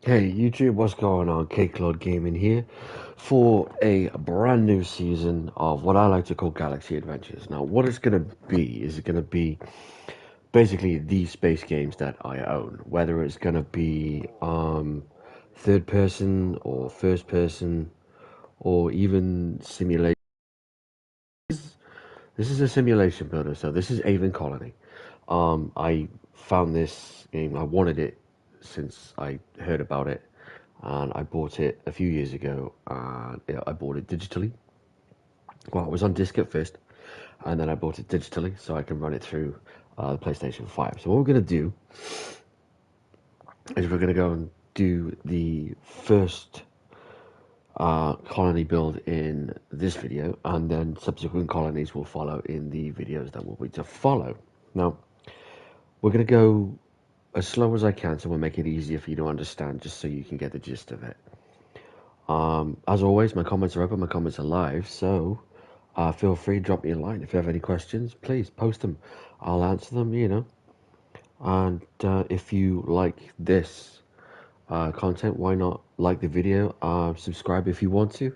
Hey YouTube, what's going on? Cloud Gaming here for a brand new season of what I like to call Galaxy Adventures. Now, what it's going to be is it going to be basically the space games that I own, whether it's going to be third person or first person or even simulation. This is a simulation builder, so this is Aven Colony. I found this game, I wanted it since I heard about it, and I bought it a few years ago. And I bought it digitally. Well, it was on disc at first, and then I bought it digitally so I can run it through the PlayStation 5. So what we're going to do is we're going to go and do the first colony build in this video, and then subsequent colonies will follow in the videos that will be to follow. Now, we're going to go as slow as I can, so we'll make it easier for you to understand, just so you can get the gist of it. As always, my comments are open, my comments are live, so feel free to drop me a line. If you have any questions, please post them. I'll answer them, And if you like this content, why not like the video? Subscribe if you want to.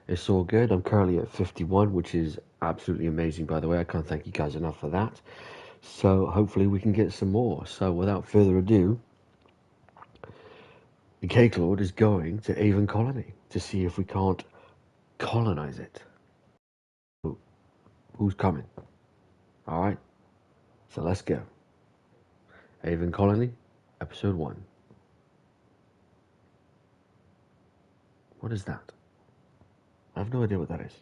It's all good. I'm currently at 51, which is absolutely amazing, by the way. I can't thank you guys enough for that. So hopefully we can get some more. So without further ado, the Cake Lord is going to Aven Colony to see if we can't colonize it. Who's coming? Alright, so let's go. Aven Colony, Episode 1. What is that? I have no idea what that is.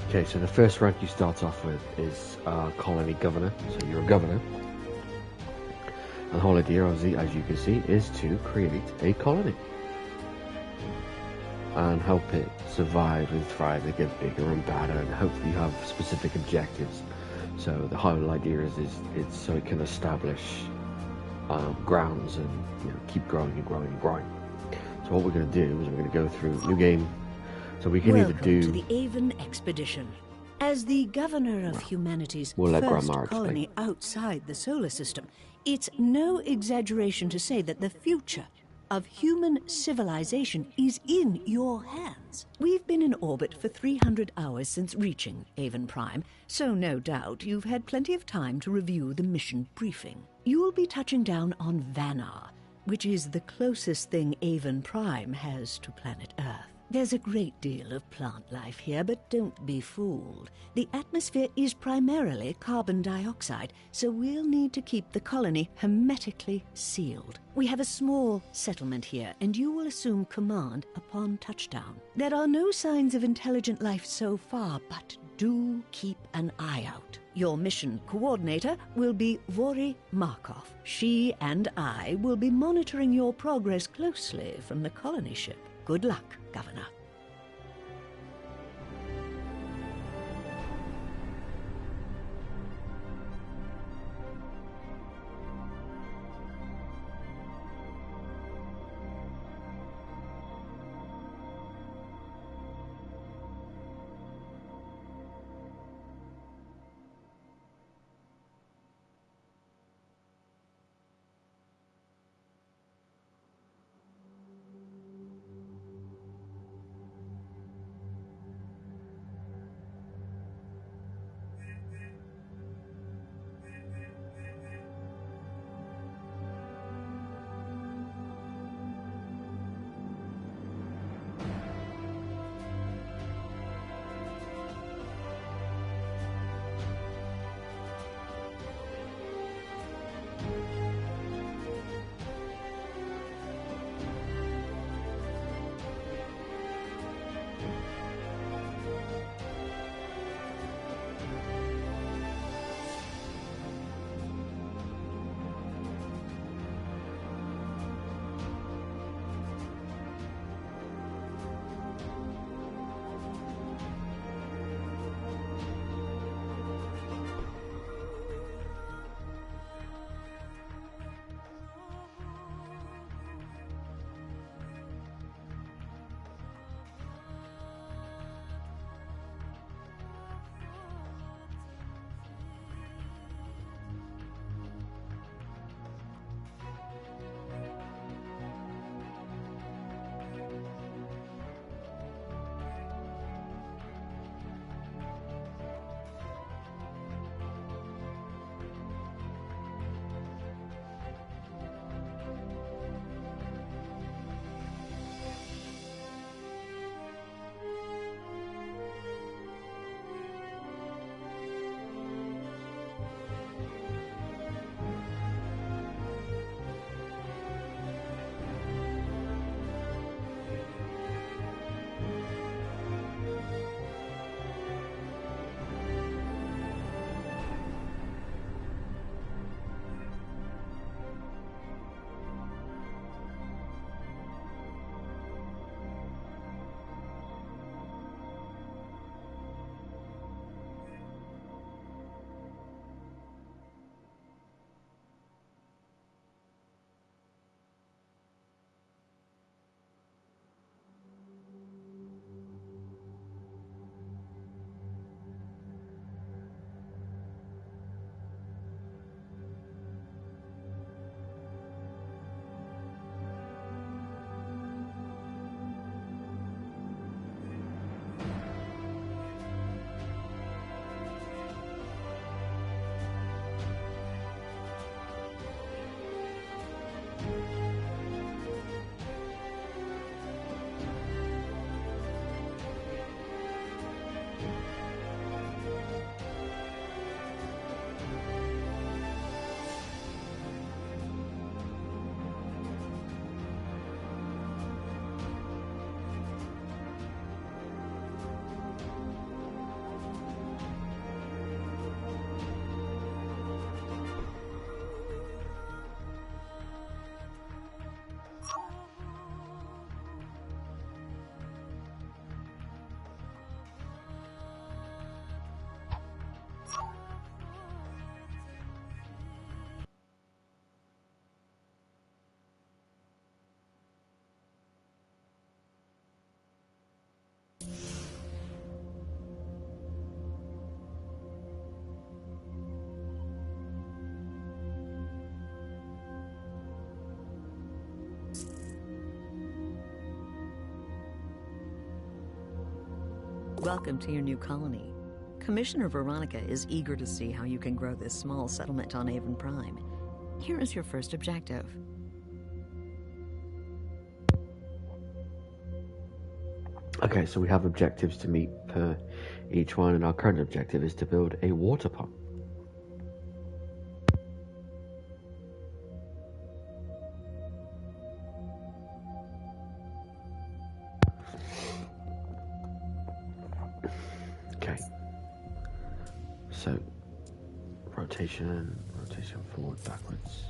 Okay, so the first rank you start off with is Colony Governor. So you're a governor. And the whole idea, as you can see, is to create a colony. And help it survive and thrive and get bigger and badder, and hopefully you have specific objectives. So the whole idea is it's so it can establish grounds and keep growing and growing and growing. So what we're going to do is we're going to go through new game. So we can Welcome either do to the Aven expedition. As the governor of humanity's we'll let first Grandma colony outside the solar system, it's no exaggeration to say that the future of human civilization is in your hands. We've been in orbit for 300 hours since reaching Aven Prime, so no doubt you've had plenty of time to review the mission briefing. You'll be touching down on Vanar, which is the closest thing Aven Prime has to planet Earth. There's a great deal of plant life here, but don't be fooled. The atmosphere is primarily carbon dioxide, so we'll need to keep the colony hermetically sealed. We have a small settlement here, and you will assume command upon touchdown. There are no signs of intelligent life so far, but do keep an eye out. Your mission coordinator will be Vori Markov. She and I will be monitoring your progress closely from the colony ship. Good luck, Governor. Welcome to your new colony. Commissioner Veronica is eager to see how you can grow this small settlement on Aven Prime. Here is your first objective. Okay, so we have objectives to meet per each one, and our current objective is to build a water pump. Okay, so rotation forward, backwards.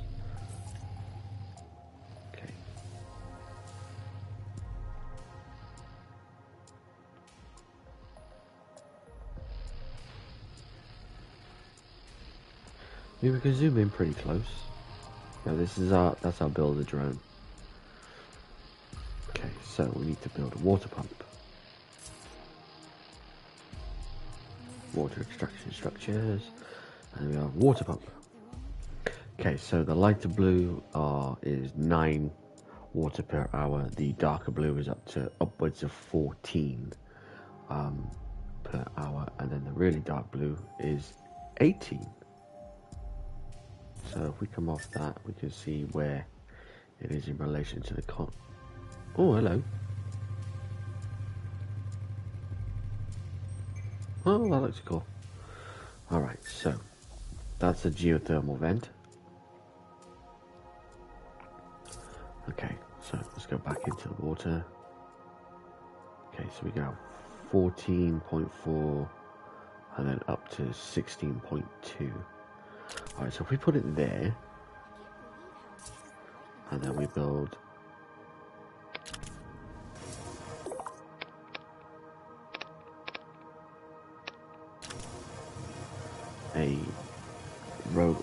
Okay. Maybe we can zoom in pretty close. Now that's our builder drone. Okay, so we need to build a water pump. Water extraction structures, and we have water pump. Okay, so the lighter blue is 9 water per hour. The darker blue is upwards of 14 per hour, and then the really dark blue is 18. So if we come off that, we can see where it is in relation to the Oh, hello. Oh, that looks cool. Alright, so that's a geothermal vent. Okay, so let's go back into the water. Okay, so we go 14.4 and then up to 16.2. Alright, so if we put it there, and then we build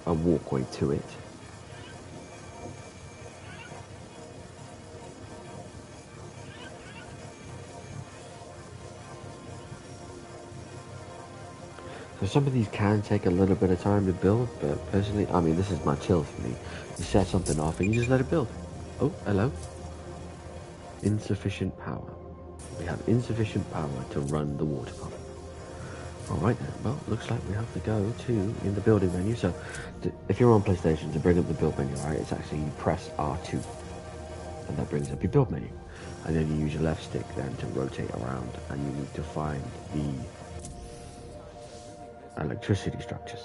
a walkway to it. So some of these can take a little bit of time to build, but personally, I mean, this is my chill for me. You set something off and you just let it build. Oh, hello. Insufficient power. We have insufficient power to run the water pump. Alright then, well, looks like we have to go to in the building menu. So if you're on PlayStation, to bring up the build menu, right, it's actually you press R2 and that brings up your build menu, and then you use your left stick then to rotate around, and you need to find the electricity structures.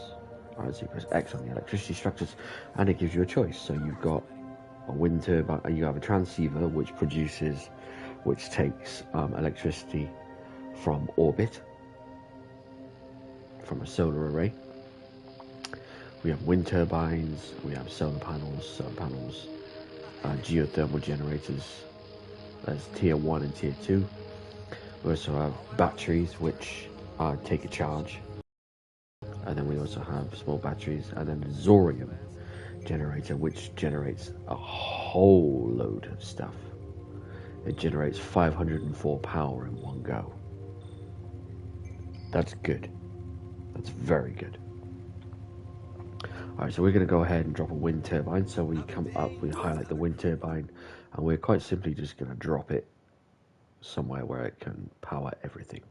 Alright, so you press X on the electricity structures and it gives you a choice. So you've got a wind turbine, and you have a transceiver which takes electricity from orbit, from a solar array. We have wind turbines, we have solar panels, geothermal generators. That's tier 1 and tier 2. We also have batteries which take a charge, and then we also have small batteries, and then the Zorium generator which generates a whole load of stuff. It generates 504 power in one go. That's good. That's very good. Alright, so we're going to go ahead and drop a wind turbine. So we come up, we highlight the wind turbine, and we're quite simply just going to drop it somewhere where it can power everything.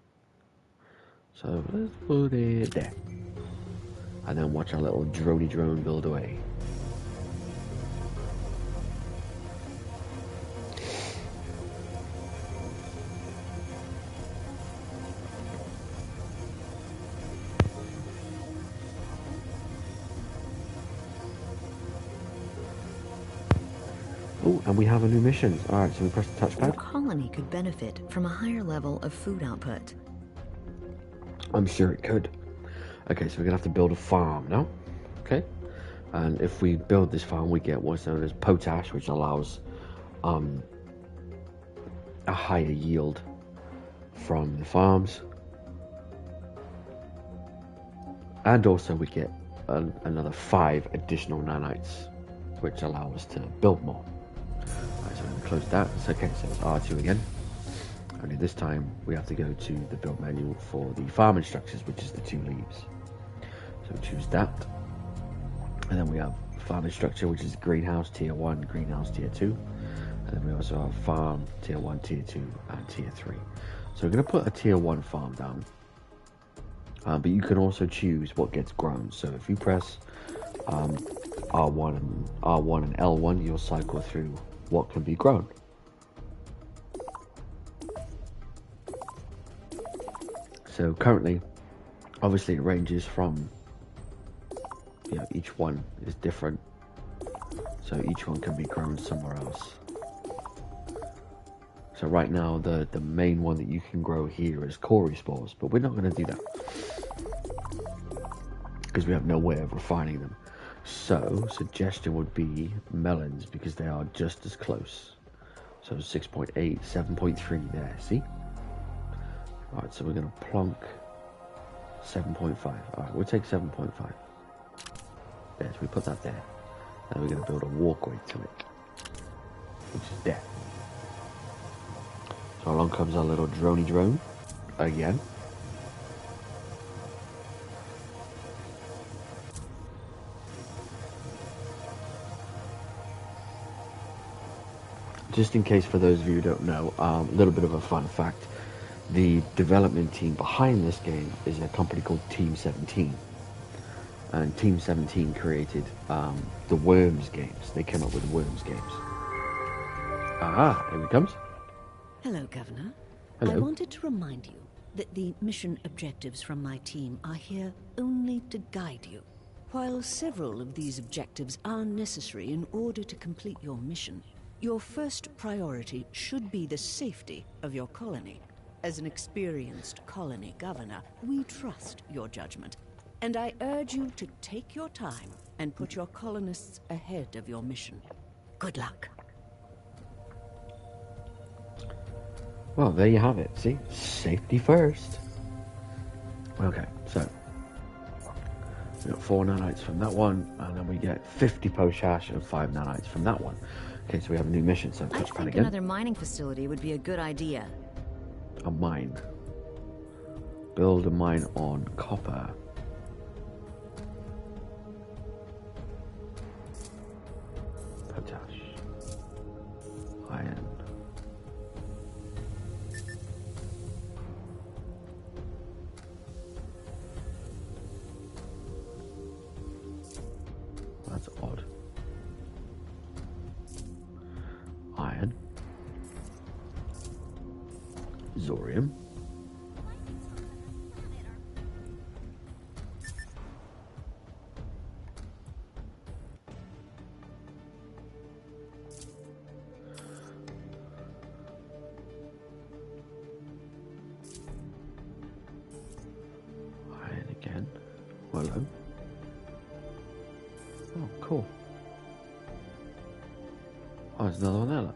So let's put it there. And then watch our little droney drone build away. Oh, and we have a new mission. Alright, so we press the touchpad. Your colony could benefit from a higher level of food output. I'm sure it could. Okay, so we're gonna have to build a farm now. Okay, and if we build this farm, we get what's known as potash, which allows a higher yield from the farms, and also we get another 5 additional nanites, which allow us to build more. Alright, so I'm gonna close that. It's okay, so it's R2 again. Only this time we have to go to the build menu for the farming structures, which is the 2 leaves. So choose that, and then we have farming structure, which is greenhouse tier 1, greenhouse tier 2, and then we also have farm tier 1, tier 2, and tier 3. So we're going to put a tier 1 farm down. But you can also choose what gets grown. So if you press R1 and L1, you'll cycle through what can be grown. So currently, obviously it ranges from, you know, each one is different. So each one can be grown somewhere else. So right now, the main one that you can grow here is Cory spores, but we're not going to do that because we have no way of refining them. So suggestion would be melons, because they are just as close. So 6.8, 7.3 there, see? Alright, so we're going to plonk 7.5. Alright, we'll take 7.5. There, so we put that there. And we're going to build a walkway to it, which is there. So along comes our little droney drone again. Just in case for those of you who don't know, a little bit of a fun fact. The development team behind this game is a company called Team 17. And Team 17 created the Worms games. They came up with the Worms games. Here he comes. Hello, Governor. Hello. I wanted to remind you that the mission objectives from my team are here only to guide you. While several of these objectives are necessary in order to complete your mission, your first priority should be the safety of your colony. As an experienced colony governor, we trust your judgment, and I urge you to take your time and put your colonists ahead of your mission. Good luck. Well, there you have it. See? Safety first. Okay, so we got 4 nanites from that one, and then we get 50 potash and 5 nanites from that one. Okay, so we have a new mission, so I touchpad think again. another mining facility would be a good idea. A mine. Build a mine on copper. Potash. Iron. That's odd. Iron. Zorium. Iron again. Hello. Oh, cool. Oh, there's another one there, look.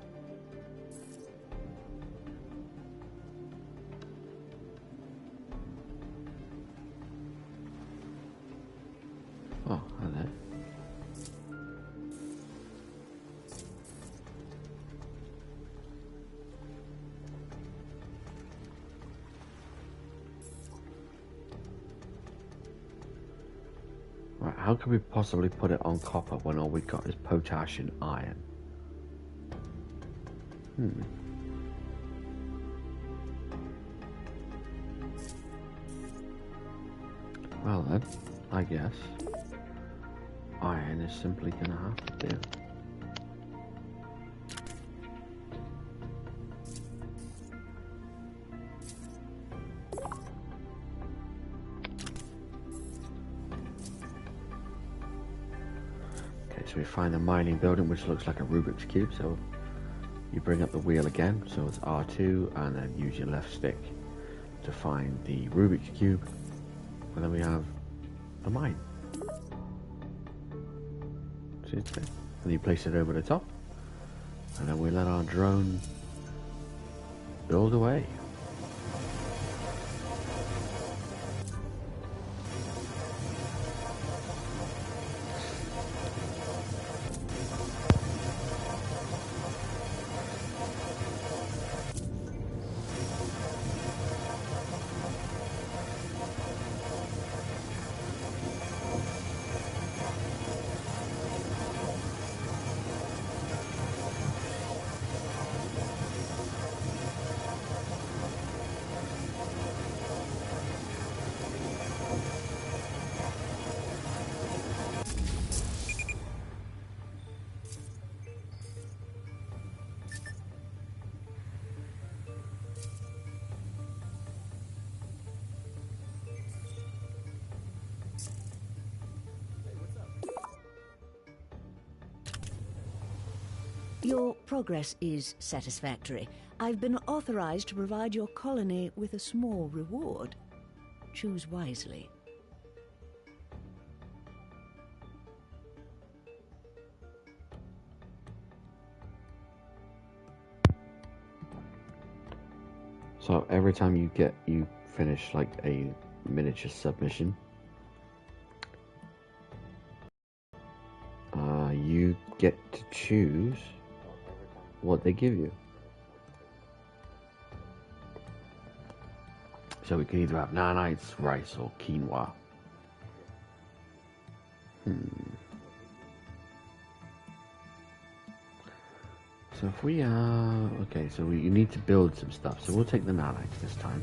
Oh, hello. Right, how can we possibly put it on copper when all we got is potash and iron? Well then, I guess iron is simply gonna have to do. Okay, so we find the mining building, which looks like a Rubik's Cube, so you bring up the wheel again, so it's R2, and then use your left stick to find the Rubik's Cube, and then we have a mine. See it's there? And you place it over the top, and then we let our drone build away. Your progress is satisfactory. I've been authorized to provide your colony with a small reward. Choose wisely. So every time you finish like a miniature submission, you get to choose what they give you. So we can either have nanites, rice, or quinoa. So if we are... Okay, so you need to build some stuff. So we'll take the nanites this time.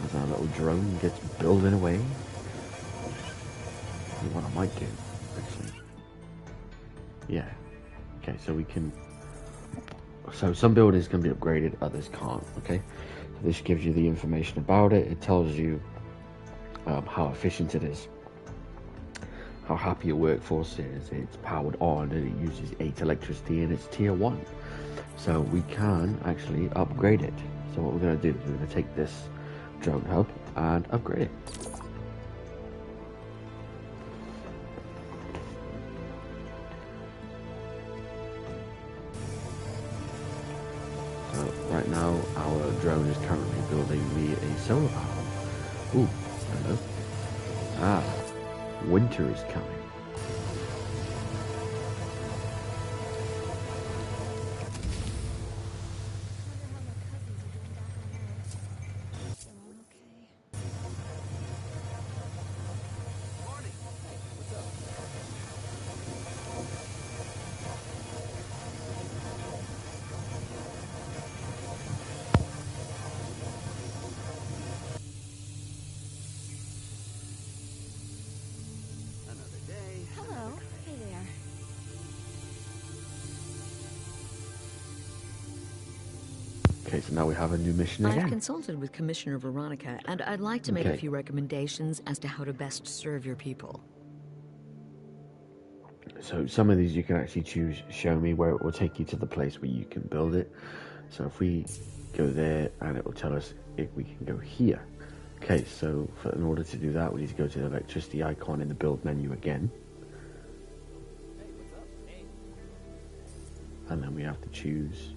As our little drone gets building away. What I might do, actually. Yeah. Okay, so we can... So some buildings can be upgraded, others can't, okay? So this gives you the information about it. It tells you how efficient it is, how happy your workforce is. It's powered on and it uses 8 electricity and it's tier 1. So we can actually upgrade it. So what we're going to do is we're going to take this drone hub and upgrade it. Right now, our drone is currently building me a solar panel. Ooh, hello. Ah, winter is coming. Okay, so now we have a new mission again. I've consulted with Commissioner Veronica, and I'd like to make a few recommendations as to how to best serve your people. So some of these you can actually choose, show me, where it will take you to the place where you can build it. So if we go there, and it will tell us if we can go here. Okay, so in order to do that, we need to go to the electricity icon in the build menu again. And then we have to choose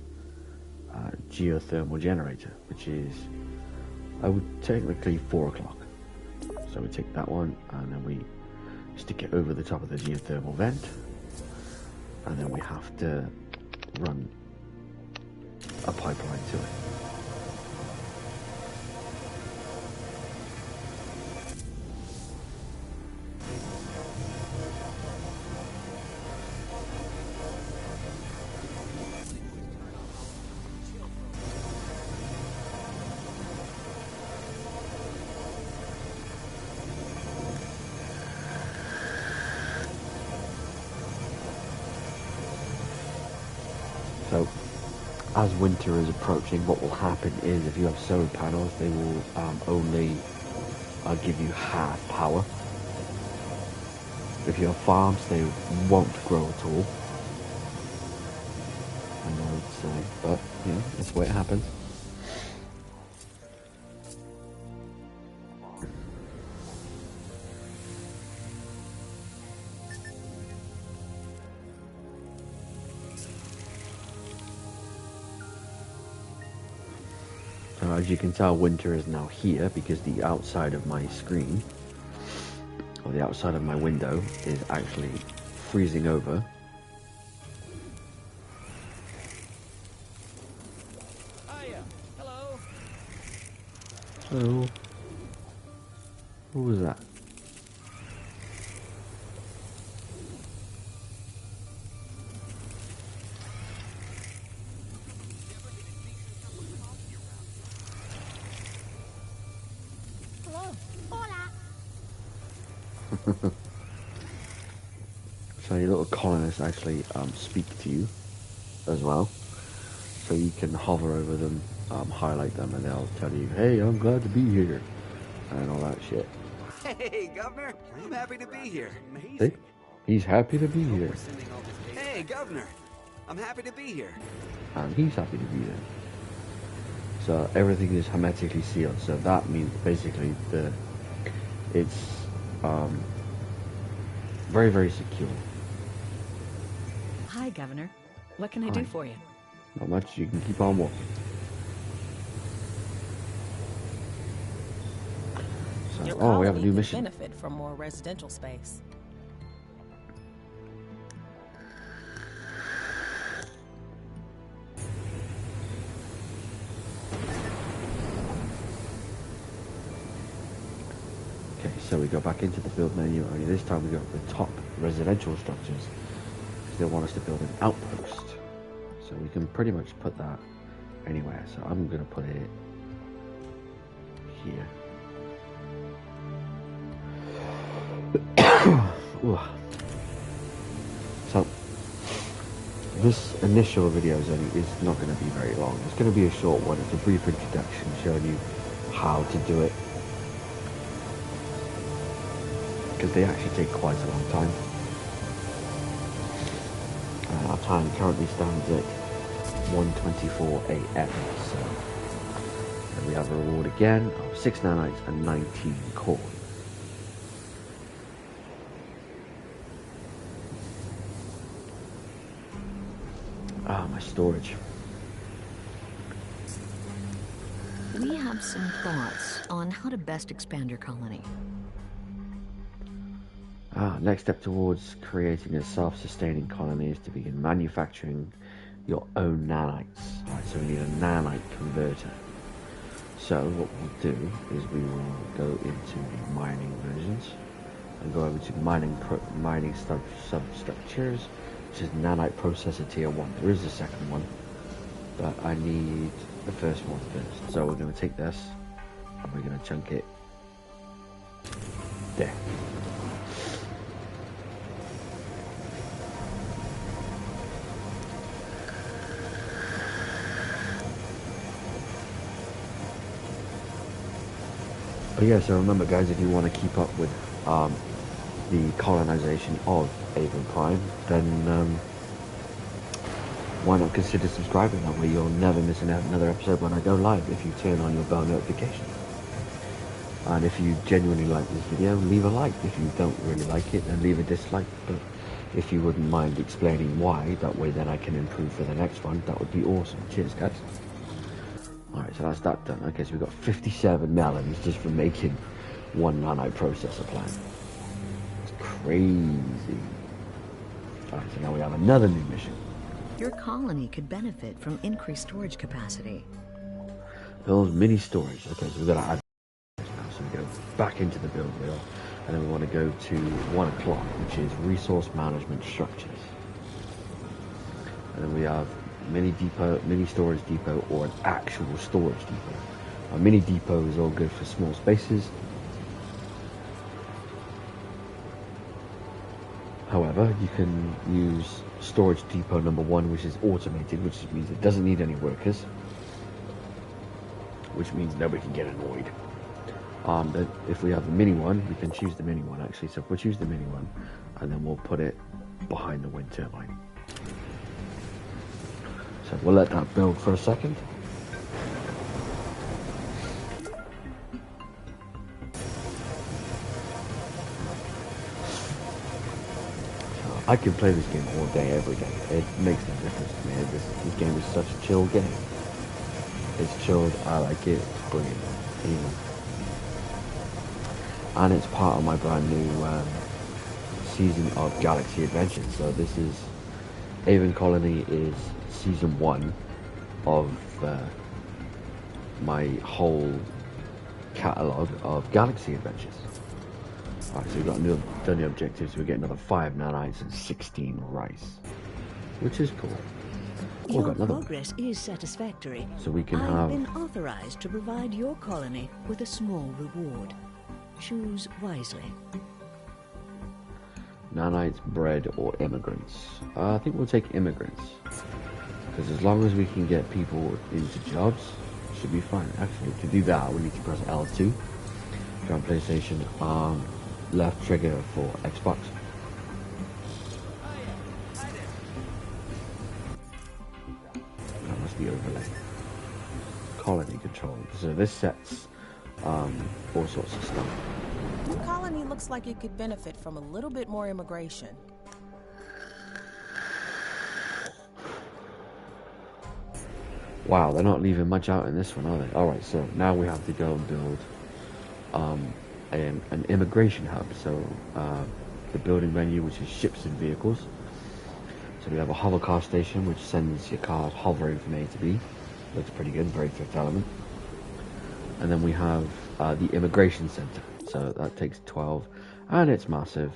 geothermal generator, which is, I would technically 4 o'clock. So we take that one and then we stick it over the top of the geothermal vent, and then we have to run a pipeline to it. So, as winter is approaching, what will happen is if you have solar panels, they will only give you half power. If you have farms, they won't grow at all. I know it's silly, but you know, that's the way it happens. So as you can tell, winter is now here because the outside of my screen, or the outside of my window, is actually freezing over. Hiya. Hello. Hello. Who was that? So your little colonists actually speak to you as well. So you can hover over them, highlight them, and they'll tell you, hey, I'm glad to be here, and all that shit. Hey, Governor. I'm happy to be here. See? He's happy to be here. Hey, Governor. I'm happy to be here. And he's happy to be there. So everything is hermetically sealed. So that means basically it's very, very secure. Hi, Governor. What can I do for you? Not much. You can keep on walking. So, Your we have a new colony could mission. benefit from more residential space. Okay, so we go back into the build menu, only this time we go to the top residential structures. They want us to build an outpost. So we can pretty much put that anywhere. So I'm going to put it here. So this initial video is not going to be very long. It's going to be a short one. It's a brief introduction showing you how to do it, because they actually take quite a long time. Our time currently stands at 1:24 a.m. So and we have a reward again of 6 nanites and 19 corn. My storage. We have some thoughts on how to best expand your colony. Next step towards creating a self-sustaining colony is to begin manufacturing your own nanites. Right, so we need a nanite converter. So what we'll do is we will go into the mining versions and go over to mining substructures, which is nanite processor tier 1. There is a second one, but I need the first one first. So we're going to take this and we're going to chunk it there. But yeah, so remember guys, if you want to keep up with the colonization of Aven Prime, then why not consider subscribing? That way you'll never miss another episode when I go live if you turn on your bell notification. And if you genuinely like this video, leave a like. If you don't really like it, then leave a dislike. But if you wouldn't mind explaining why, that way then I can improve for the next one, that would be awesome. Cheers guys. Alright, so that's that done. Okay, so we've got 57 melons just for making one nanite processor plant. It's crazy. Alright, so now we have another new mission. Your colony could benefit from increased storage capacity. Build mini storage. Okay, so we've got to add now. So we go back into the build wheel, and then we want to go to 1 o'clock, which is resource management structures. And then we have mini depot, mini storage depot, or an actual storage depot. A mini depot is all good for small spaces. However, you can use storage depot number 1, which is automated, which means it doesn't need any workers, which means nobody can get annoyed. But if we have the mini one, we can choose the mini one actually. So we'll choose the mini one, and then we'll put it behind the wind turbine. So we'll let that build for a second. I can play this game all day, every day. It makes no difference to me. This game is such a chill game. It's chilled, I like it, it's brilliant. Even. And it's part of my brand new season of Galaxy Adventures. So this is, Aven Colony is season 1 of my whole catalogue of Galaxy Adventures. Alright, so we've got done the objectives. We get another 5 nanites and 16 rice, which is cool. Your got another progress is satisfactory. So we can I've have been authorized to provide your colony with a small reward. Choose wisely. nanites, bread, or immigrants. I think we'll take immigrants, because as long as we can get people into jobs, it should be fine. Actually, to do that, we need to press L2 on PlayStation, left trigger for Xbox. to be overlaid. Colony control. So this sets all sorts of stuff. The colony looks like it could benefit from a little bit more immigration. Wow, they're not leaving much out in this one, are they? Alright, so now we have to go and build an immigration hub. So the building menu, which is ships and vehicles. So we have a hover car station, which sends your cars hovering from A to B. Looks pretty good, very Fifth Element. And then we have the immigration center. So that takes 12, and it's massive,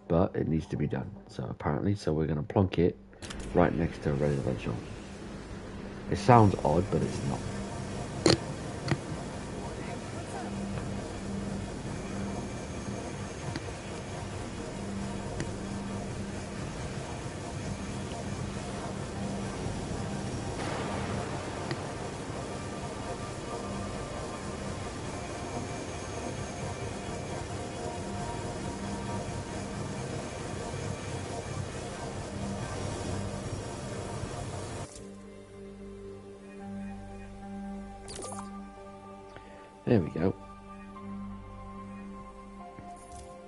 but it needs to be done. So apparently, so we're going to plonk it right next to a residential. It sounds odd, but it's not. There we go.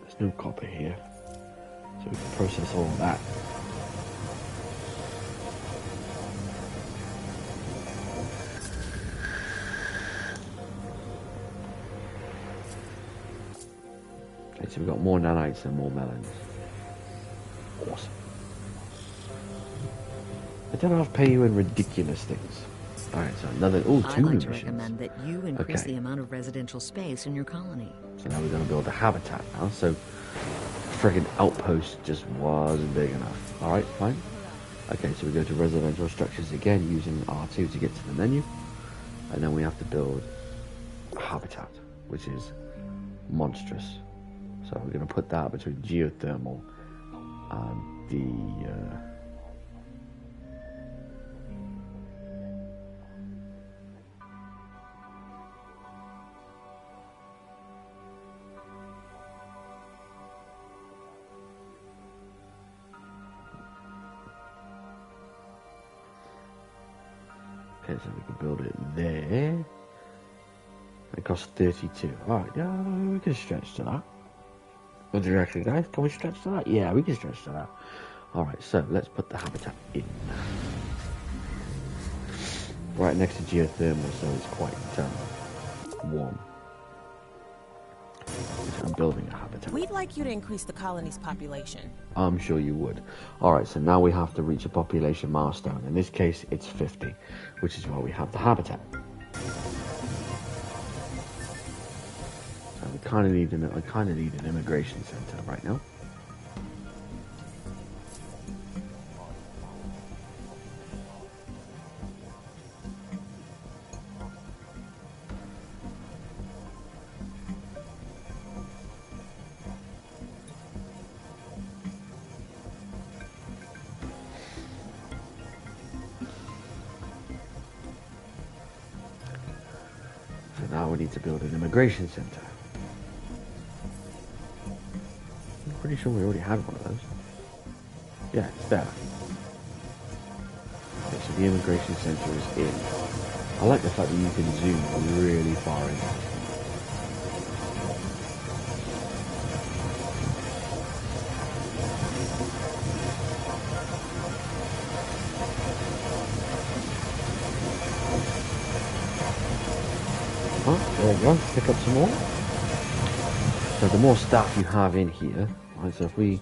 There's no copper here, so we can process all of that. Okay, so we've got more nanites and more melons. Awesome. I don't have to pay you in ridiculous things. Alright, so another... Oh, I'd two like new to missions. recommend that you increase Okay. the amount of residential space in your colony. So now we're going to build a habitat now. So friggin' outpost just wasn't big enough. Alright, fine. Okay, so we go to residential structures again using R2 to get to the menu. And then we have to build a habitat, which is monstrous. So we're going to put that between geothermal and the... Okay, so we can build it there. It costs 32. Alright, yeah, we can stretch to that. What do you reckon, guys? Can we stretch to that? Yeah, we can stretch to that. Alright, so let's put the habitat in. Right next to geothermal, so it's quite warm. So I'm building a habitat. We'd like you to increase the colony's population. I'm sure you would. Alright, so now we have to reach a population milestone. In this case, it's 50, which is why we have the habitat. So we kind of need an immigration center right now. Now we need to build an immigration center. I'm pretty sure we already had one of those. Yeah, it's there. Okay, so the immigration center is in. I like the fact that you can zoom really far in. There we go, pick up some more. So the more staff you have in here, right, so if we,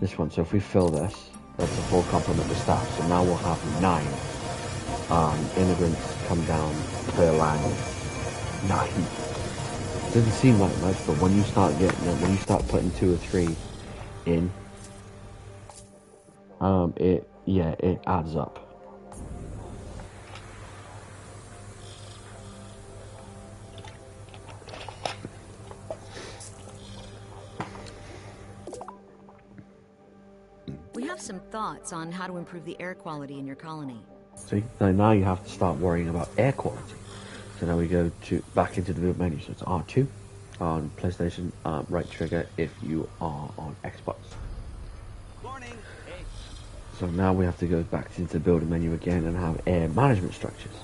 so if we fill this, that's a full complement of staff. So now we'll have 9 immigrants come down per land. 9. Doesn't seem like much, but when you start putting 2 or 3 in, it adds up. We have some thoughts on how to improve the air quality in your colony. See, now you have to start worrying about air quality. So now we go back into the build menu. So it's R2 on PlayStation, right trigger if you are on Xbox. Morning. Hey. So now we have to go back into the building menu again and have air management structures.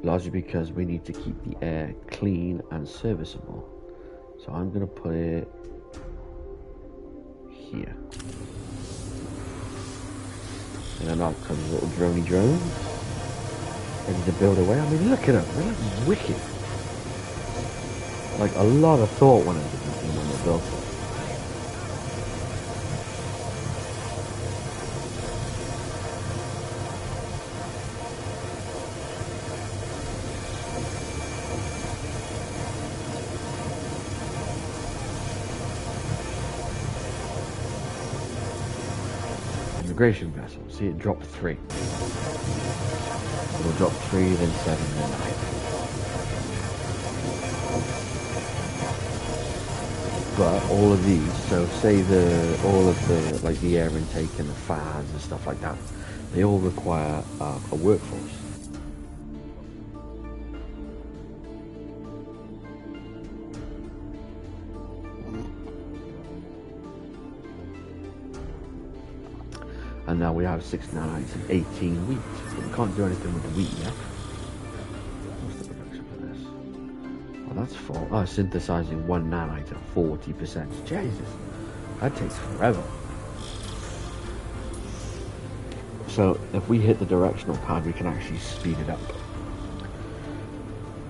Largely because we need to keep the air clean and serviceable. So I'm going to put it here. And then I'll come little droney drones. Ready to build away. I mean, look at them. They look wicked. Like, a lot of thought went into this thing when they built it. Immigration vessel. See, it dropped 3. It'll drop 3, then 7, then 9. But all of these, so say all of the like the air intake and the fans and stuff like that, they all require a workforce. And now we have 6 nanites and 18 wheat. But we can't do anything with the wheat yet. What's the production for this? Well, that's full. Oh, synthesizing 1 nanite at 40%. Jesus, that takes forever. So if we hit the directional pad, we can actually speed it up.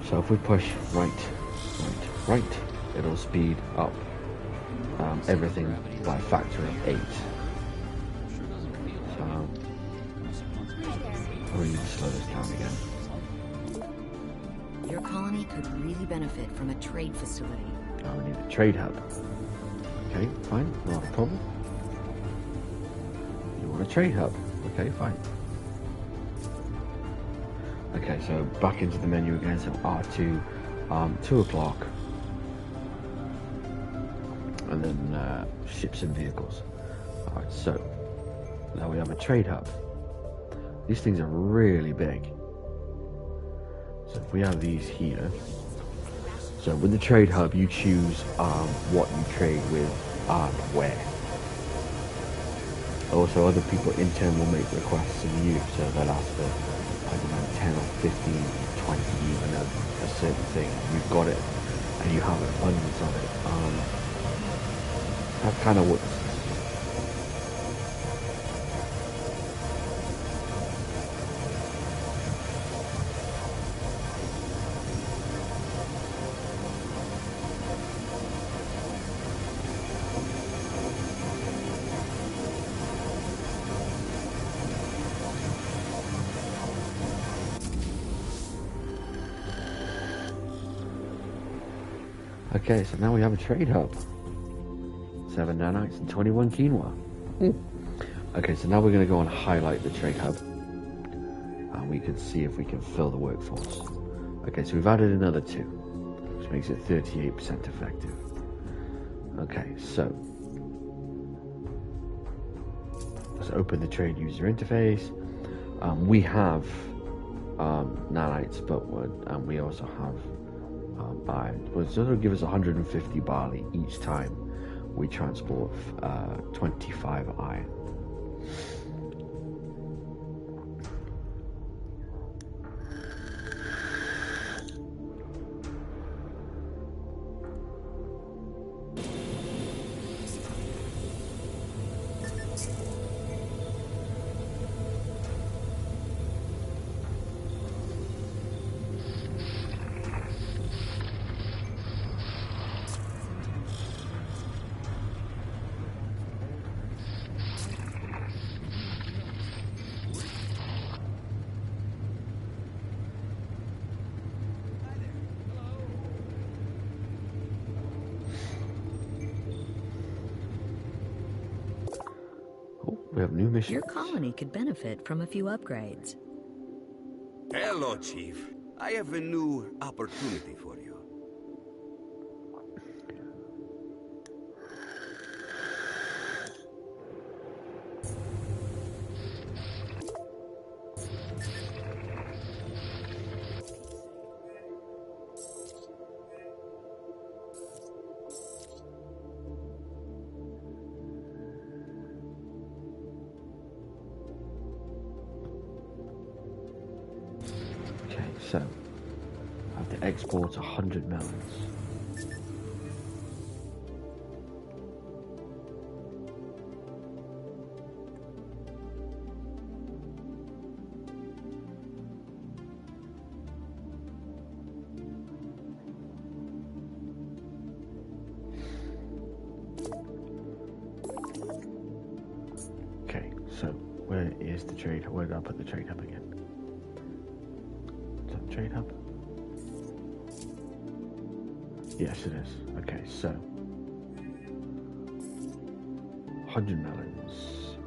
So if we push right, it'll speed up everything by a factor of 8. So we need to slow this down again. Your colony could really benefit from a trade facility. Oh, we need a trade hub. Okay, fine, not a problem. You want a trade hub? Okay, fine. Okay, so back into the menu again. So R2, 2 o'clock, and then ships and vehicles. All right, so now we have a trade hub. These things are really big. So if we have these here, so with the trade hub, you choose what you trade with and where. Also, other people in turn will make requests of you, so they'll ask for, I don't know, 10 or 15, 20 even a certain thing. You've got it, and you have an abundance of it. That kind of works. Okay, so now we have a trade hub. 7 nanites and 21 quinoa. Okay, so now we're going to go and highlight the trade hub. And we can see if we can fill the workforce. Okay, so we've added another 2, which makes it 38% effective. Okay, so let's open the trade user interface. We have nanites, but we also have iron. So it'll give us 150 barley each time we transport 25 iron. We have new missions. Your colony could benefit from a few upgrades. Hello, Chief. I have a new opportunity for you. so I have to export 100 melons. Okay, so where is the trade hub? Where did I put the trade hub again? Is that the trade hub? Yes, it is. Okay, so 100 melons.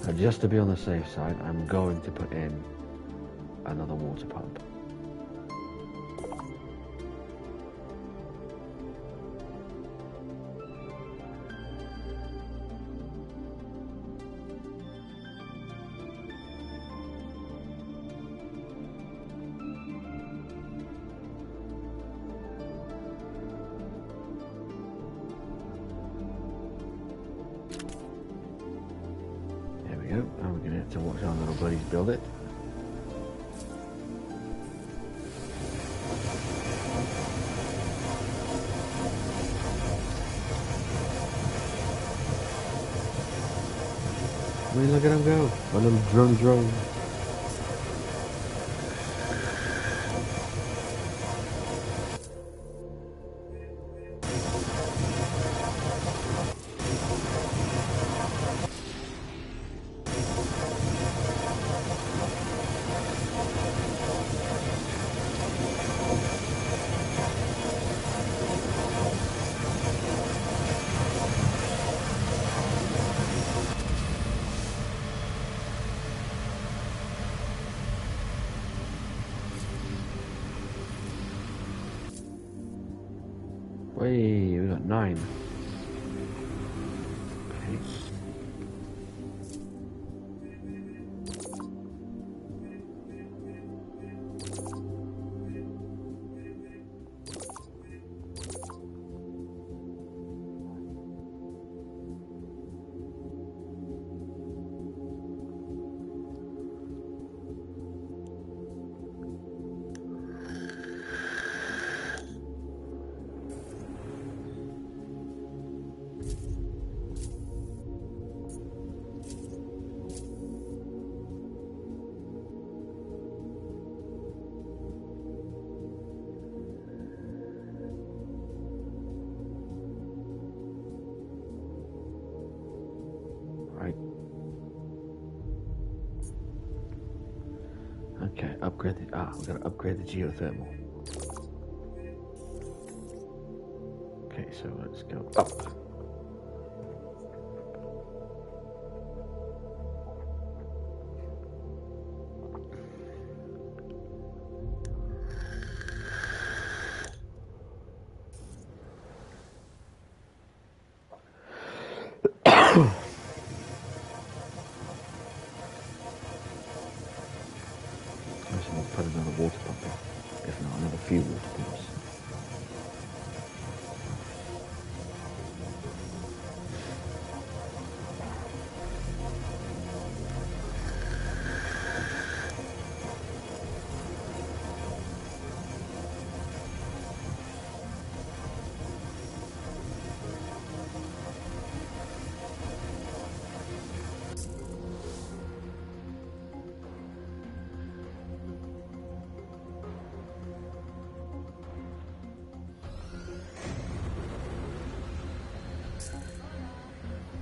Now, just to be on the safe side, I'm going to put in another water pump. And we're going to have to watch our little buddies build it. I mean, look at him go, my little drone. Wait, we got 9. Okay. Right. Okay, upgrade the, we gotta upgrade the geothermal. Okay, so let's go up. We'll put another water pump in, if not another few water pumps.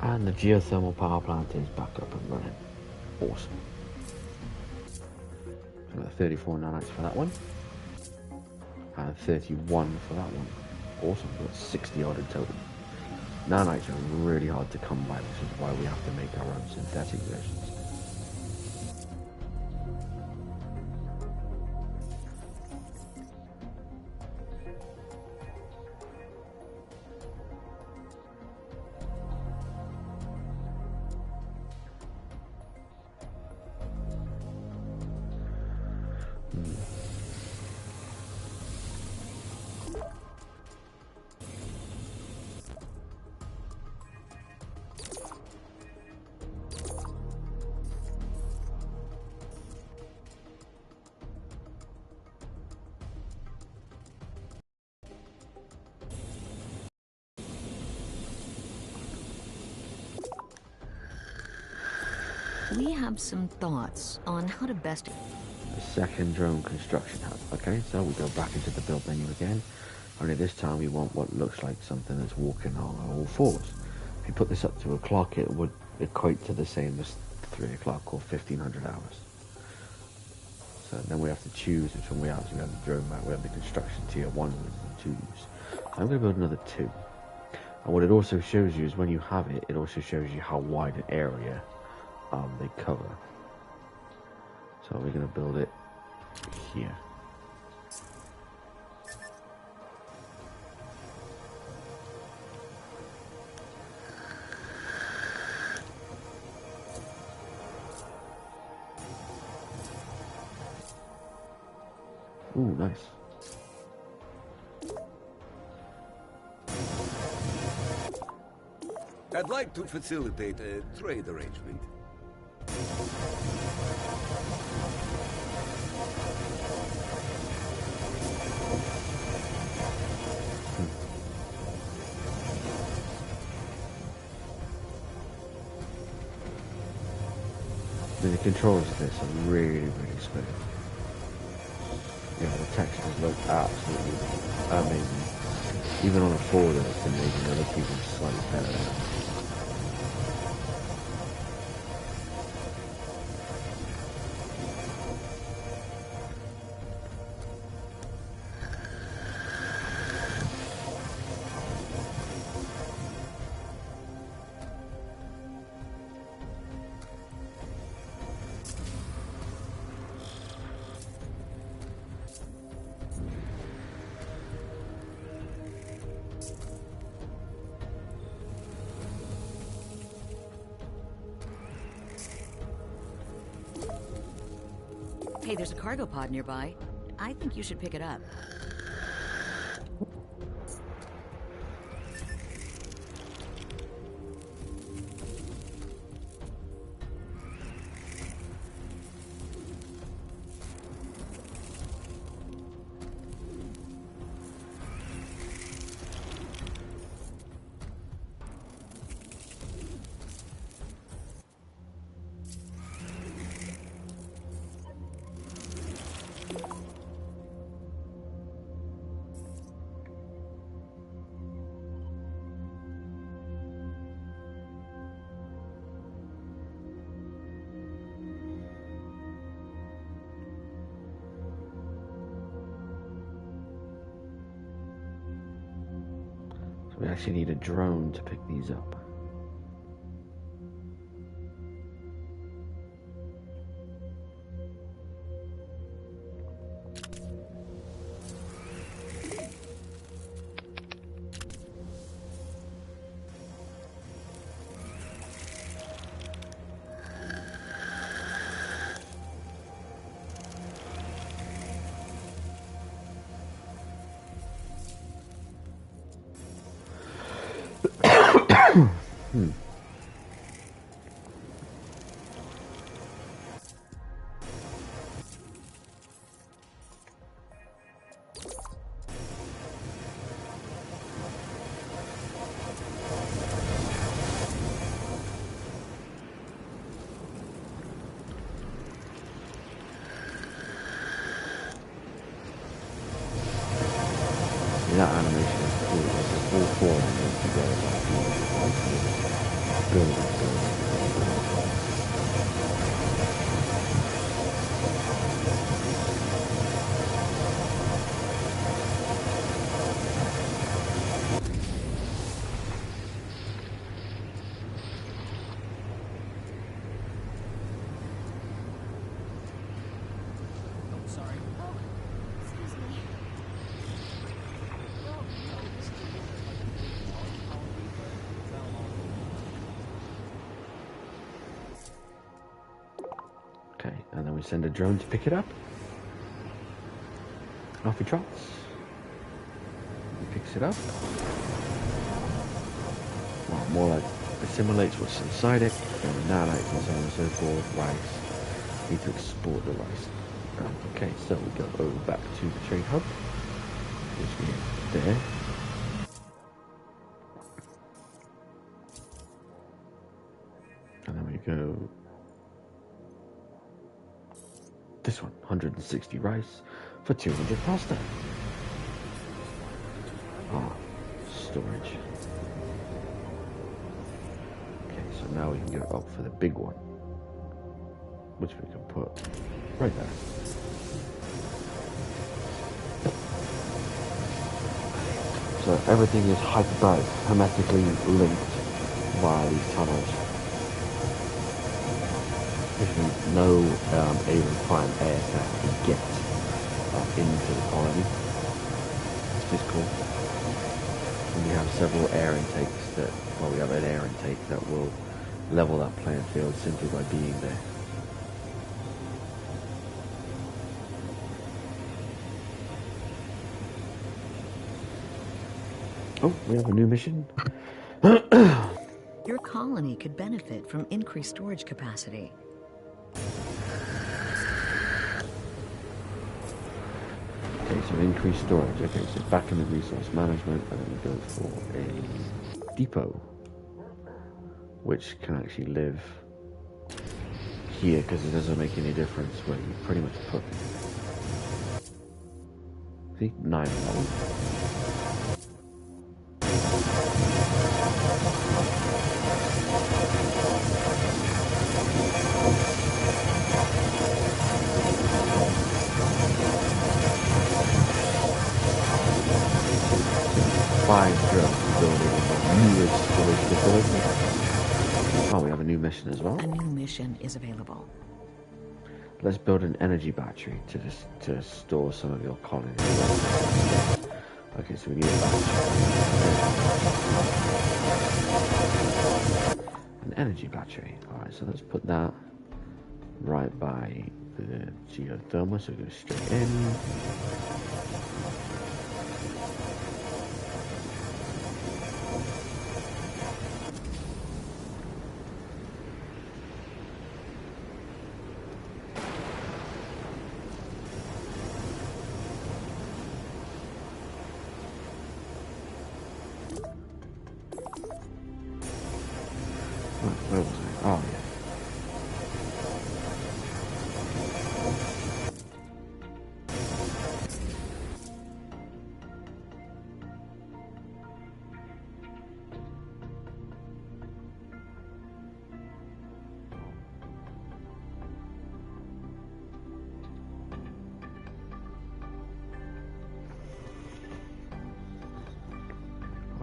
And the geothermal power plant is back up and running. Awesome. So 34 nanites for that one. And 31 for that one. Awesome, we've got 60 odd in total. Nanites are really hard to come by, which is why we have to make our own synthetic versions. We have some thoughts on how to best... The second drone construction hub. Okay, so we go back into the build menu again. Only this time we want what looks like something that's walking on all fours. If you put this up to a clock, it would equate to the same as 3 o'clock or 1500 hours. So then we have to choose between we have the drone map, we have the construction tier 1s and 2s. I'm going to build another 2. And what it also shows you is when you have it, it also shows you how wide an area they cover. So we're going to build it here. Ooh, nice. I'd like to facilitate a trade arrangement. The controls of this are really, really smooth. Yeah, the textures look absolutely amazing. Even on a 4, it's amazing. They look even slightly better now. Hey, there's a cargo pod nearby. I think you should pick it up. So we actually need a drone to pick these up. That animation is cool. It's a full form and together like building. Sorry. Oh, excuse me. Okay, and then we send a drone to pick it up. Off he trots. He picks it up. Well, more like assimilates what's inside it, and annihilates and so on and so forth. Rice. Need to export the rice. Okay, so we go over back to the trade hub, which is there. And then we go this one, 160 rice for 200 pasta. Ah, storage. Okay, so now we can go up for the big one, which we can put right there. So everything is hermetically linked via these tunnels. Which means no Aven Prime aircraft can get into the colony, which is cool. And we have several air intakes that, well, we have an air intake that will level that playing field simply by being there. Oh, we have a new mission. Your colony could benefit from increased storage capacity. Okay, so increased storage. Okay, so back in the resource management, and then we go for a depot, which can actually live here because it doesn't make any difference where you pretty much put. See, 9 level. 5 drones building the newest storage facility. Oh, we have a new mission as well. A new mission is available. Let's build an energy battery to store some of your colonies. Okay, so we need a battery. An energy battery. Alright, so let's put that right by the geothermal, so it goes straight in. Where was I? Oh, yeah.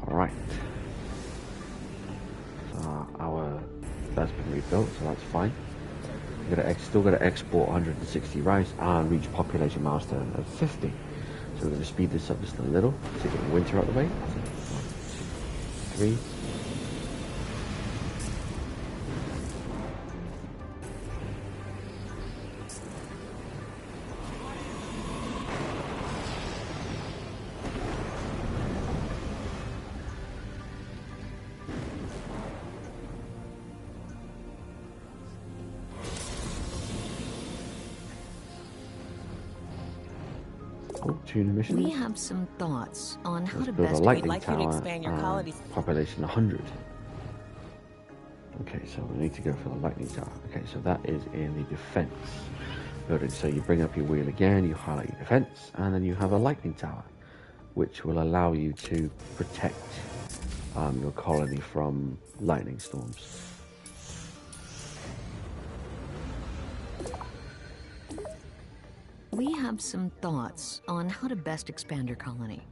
All right. That's been rebuilt, so that's fine. Still got to export 160 rice and reach population milestone of 50. So we're going to speed this up just a little to get the winter out of the way. So 1, 2, 3. Oh, 2 new missions. We have some thoughts on how Let's to build a best lightning like you to tower expand your and colony. population 100. Okay, so we need to go for the lightning tower. Okay, so that is in the defense building. So you bring up your wheel again, you highlight your defense, and then you have a lightning tower, which will allow you to protect your colony from lightning storms. We have some thoughts on how to best expand your colony.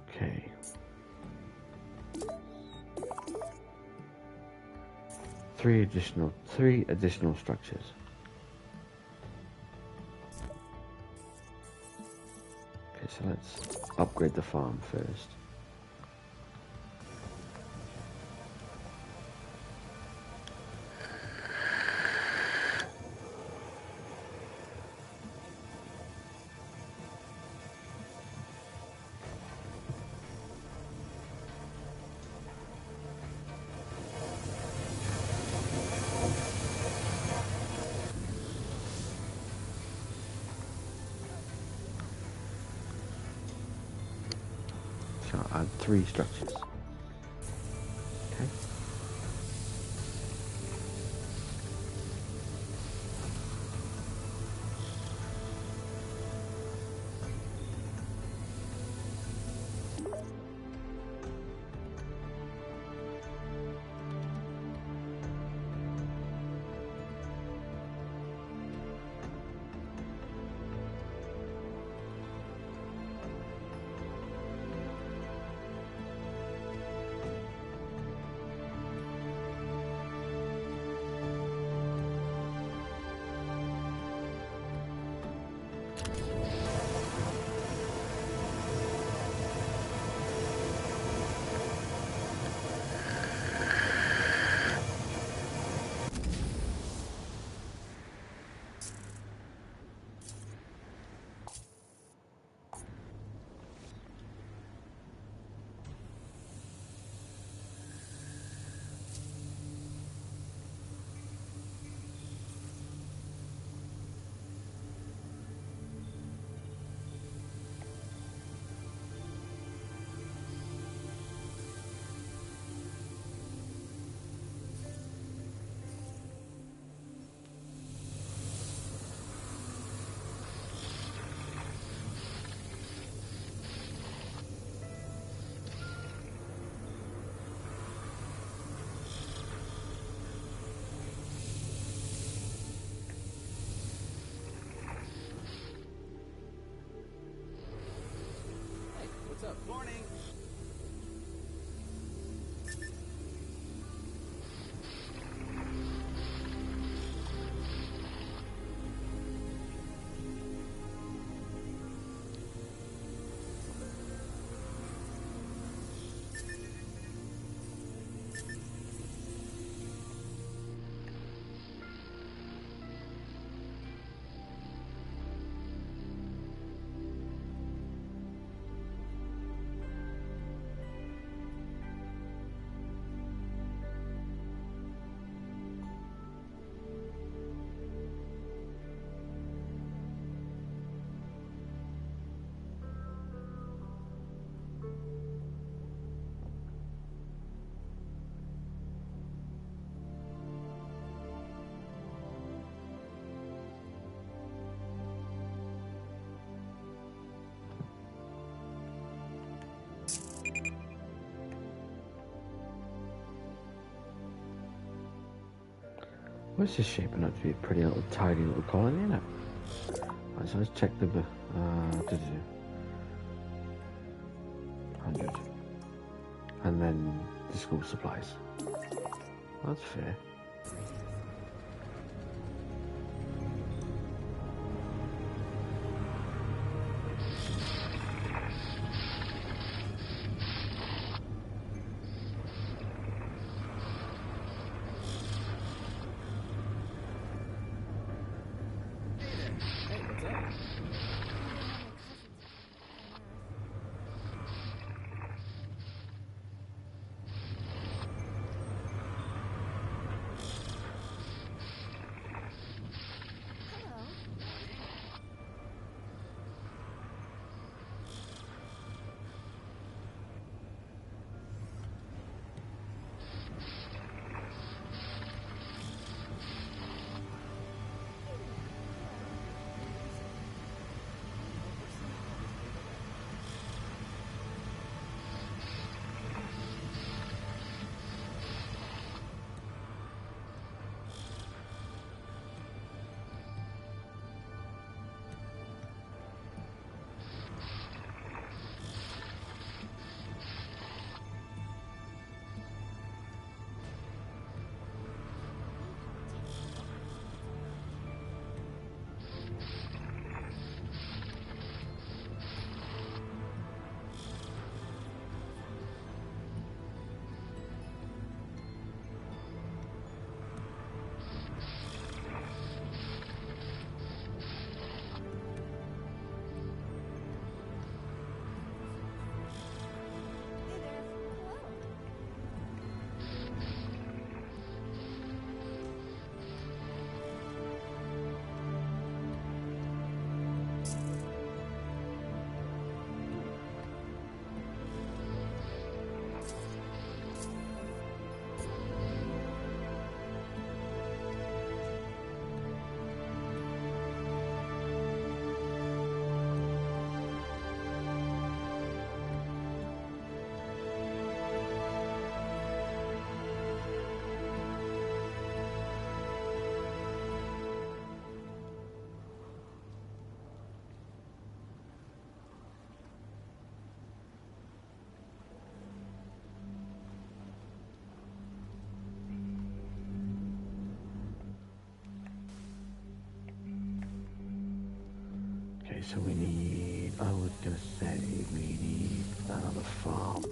Okay. Three additional structures. Okay, so let's upgrade the farm first. 3 structures. Okay. Hey, what's up? Morning. Well, this is shaping up to be a pretty little tidy little colony, isn't it? Right, so let's check the 100. And then the school supplies. That's fair. Hey, what's up? Okay, so we need, I was gonna say, we need another farm.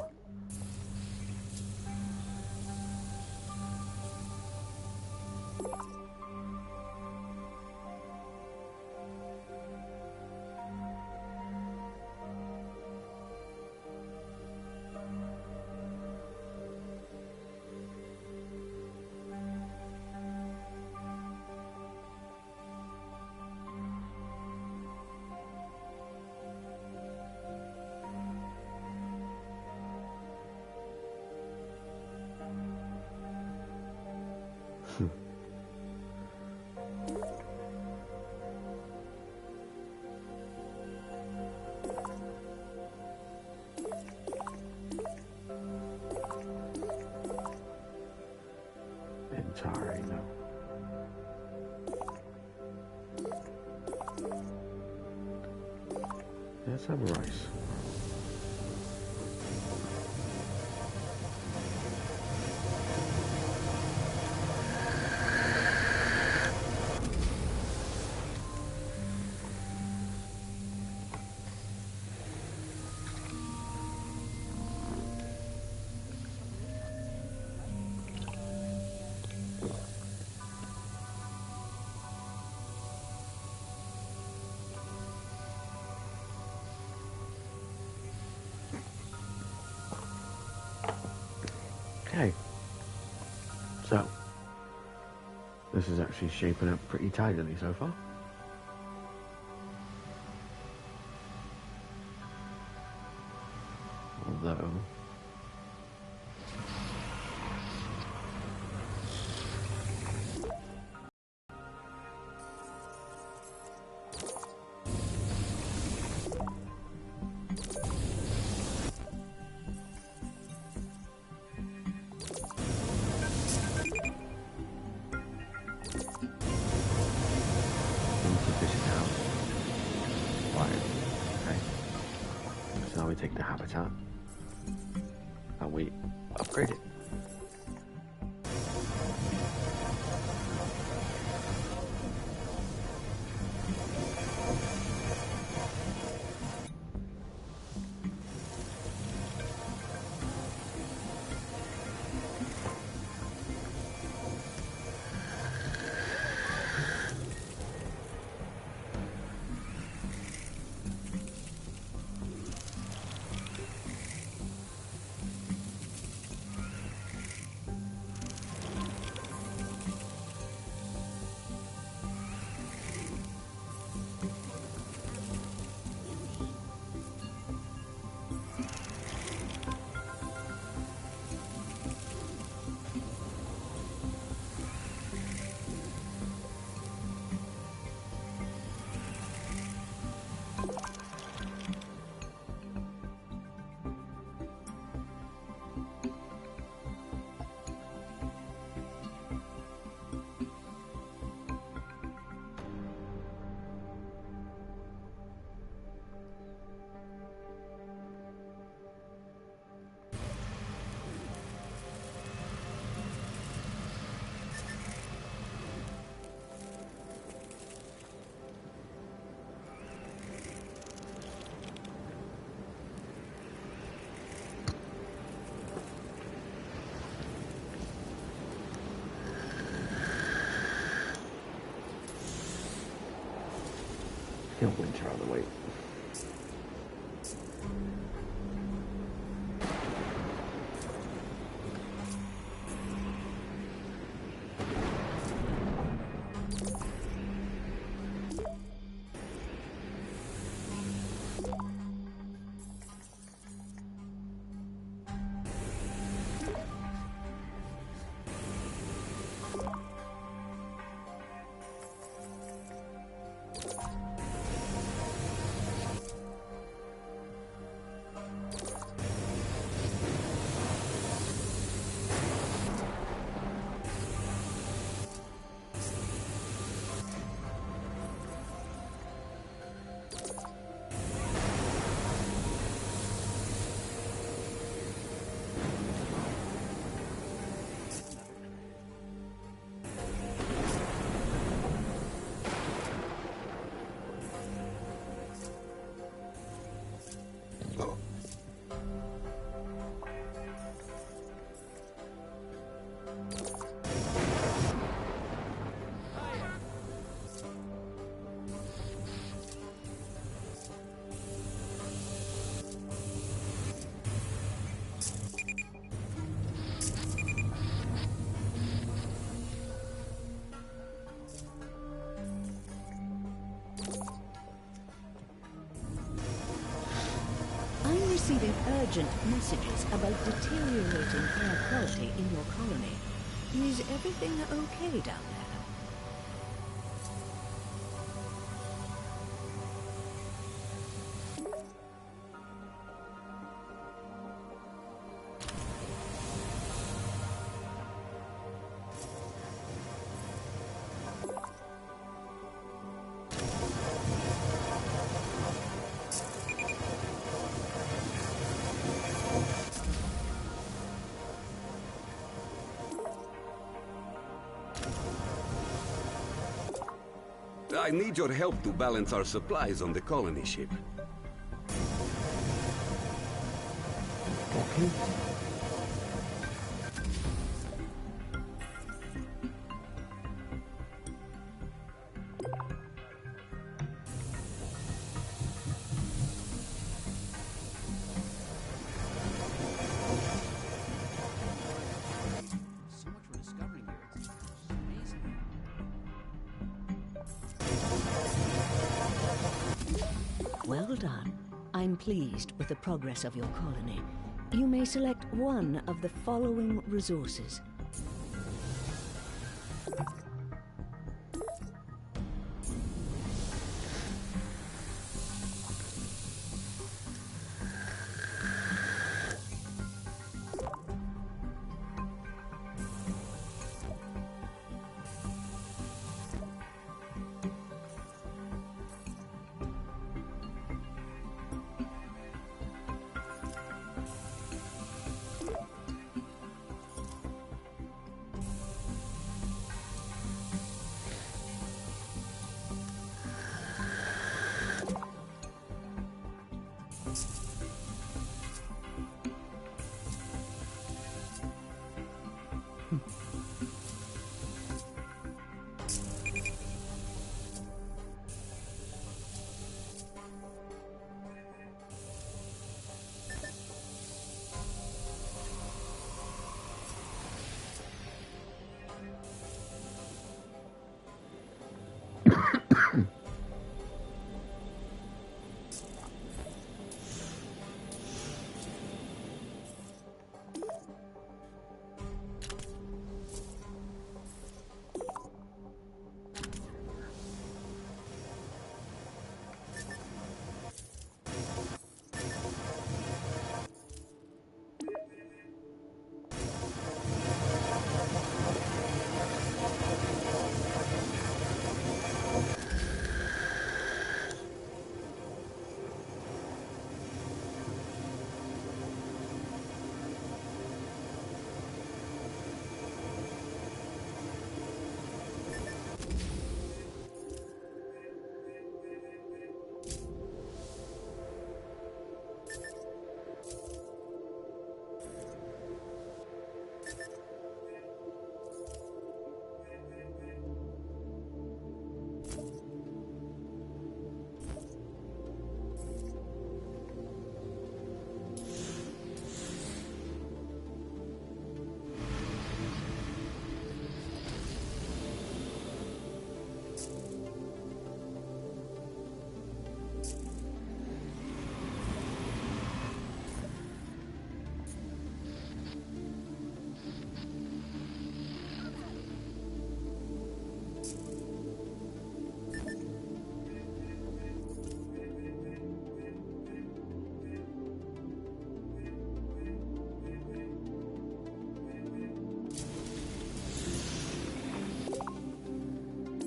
Sorry, no. Let's have rice. Okay, so this is actually shaping up pretty tidily so far. Although insufficient house. Right. Okay. So now we take the habitat and we upgrade it. Get winter out of the way. receiving urgent messages about deteriorating air quality in your colony. Is everything okay down there? I need your help to balance our supplies on the colony ship. Okay. So much we're discovering here. It's amazing. Well done. I'm pleased with the progress of your colony. You may select one of the following resources.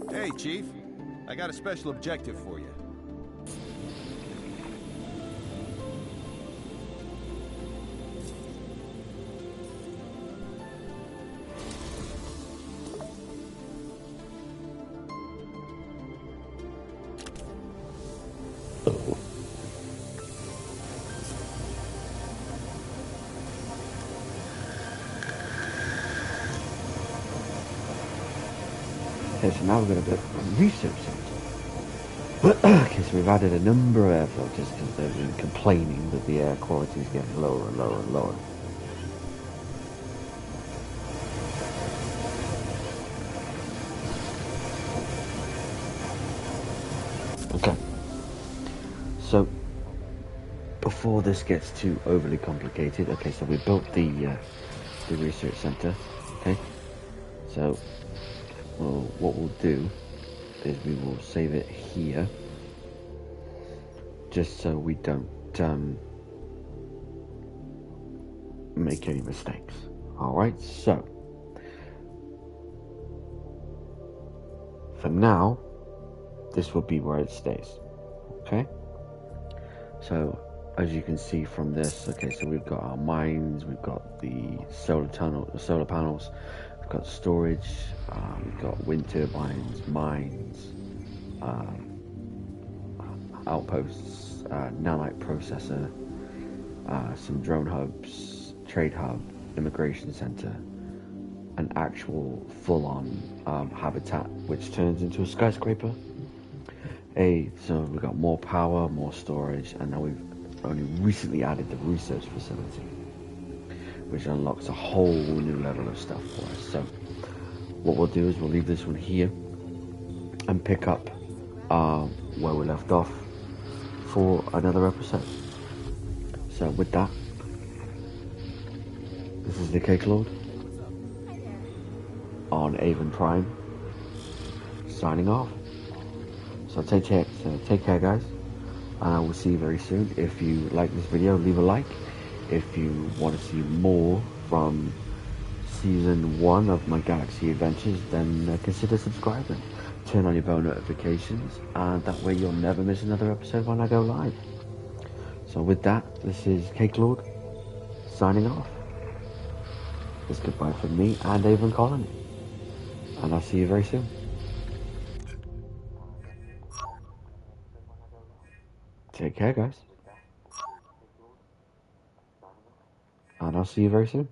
Hey, Chief. I got a special objective for you. Okay, so now we're going to go research center. Okay, so we've added a number of air filters because they've been complaining that the air quality is getting lower and lower and lower. Okay, so before this gets too overly complicated, okay, so we built the research center. Okay, so what we'll do is we will save it here, just so we don't make any mistakes. All right, so for now, this will be where it stays. Okay, so as you can see from this, okay, so we've got our mines, we've got the solar panels, we've got storage, we've got wind turbines, mines, outposts, nanite processor, some drone hubs, trade hub, immigration center, an actual full-on habitat which turns into a skyscraper. So we've got more power, more storage, and now we've only recently added the research facility, which unlocks a whole new level of stuff for us. So what we'll do is we'll leave this one here and pick up where we left off for another episode. So with that, this is the Cake Lord on Aven Prime, signing off. So take care, guys, and I will see you very soon. If you like this video, leave a like. If you want to see more from Season 1 of my Galaxy Adventures, then consider subscribing. Turn on your bell notifications, and that way you'll never miss another episode when I go live. So with that, this is Cake Lord, signing off. It's goodbye from me and Aven Colony, and I'll see you very soon. Take care, guys, and I'll see you very soon.